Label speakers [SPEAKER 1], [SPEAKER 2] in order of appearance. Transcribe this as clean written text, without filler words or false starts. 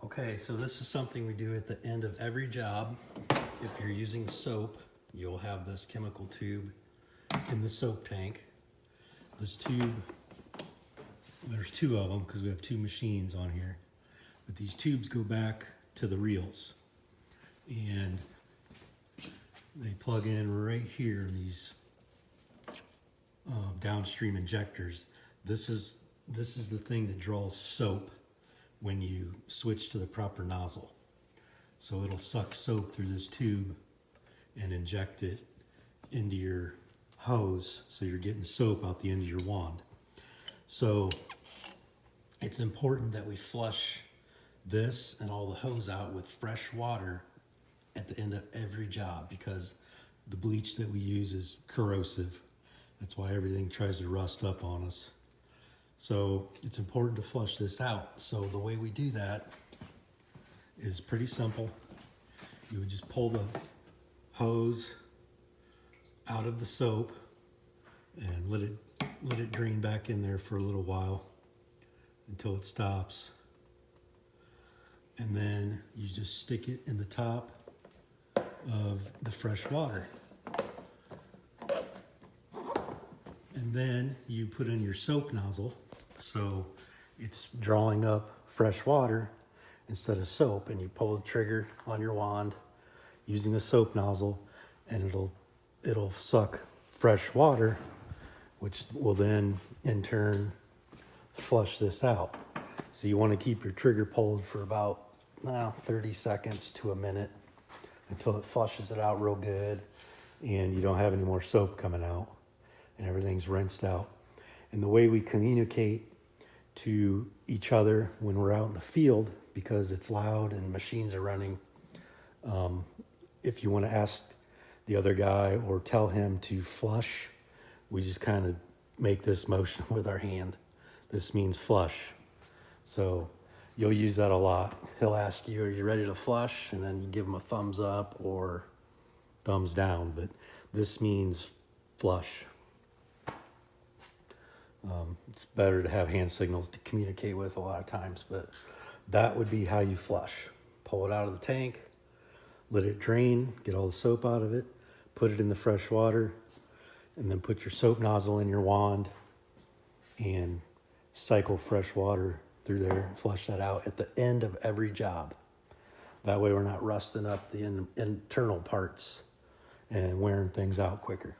[SPEAKER 1] Okay, so this is something we do at the end of every job. If you're using soap, you'll have this chemical tube in the soap tank. This tube, there's two of them because we have two machines on here. But these tubes go back to the reels. And they plug in right here in these downstream injectors. This is the thing that draws soap when you switch to the proper nozzle. So it'll suck soap through this tube and inject it into your hose, so you're getting soap out the end of your wand. So it's important that we flush this and all the hose out with fresh water at the end of every job, because the bleach that we use is corrosive. That's why everything tries to rust up on us. So it's important to flush this out. So the way we do that is pretty simple. You would just pull the hose out of the soap and let it drain back in there for a little while until it stops. And then you just stick it in the top of the fresh water. And then you put in your soap nozzle, so it's drawing up fresh water instead of soap, and you pull the trigger on your wand using a soap nozzle, and it'll suck fresh water, which will then in turn flush this out. So you want to keep your trigger pulled for about 30 seconds to a minute until it flushes it out real good and you don't have any more soap coming out and everything's rinsed out. And the way we communicate to each other when we're out in the field, because it's loud and machines are running, if you want to ask the other guy or tell him to flush, we just kind of make this motion with our hand. This means flush. So you'll use that a lot. He'll ask you, are you ready to flush? And then you give him a thumbs up or thumbs down, but this means flush. It's better to have hand signals to communicate with a lot of times, but that would be how you flush. Pull it out of the tank, let it drain, get all the soap out of it, put it in the fresh water, and then put your soap nozzle in your wand and cycle fresh water through there and flush that out at the end of every job. That way we're not rusting up the internal parts and wearing things out quicker.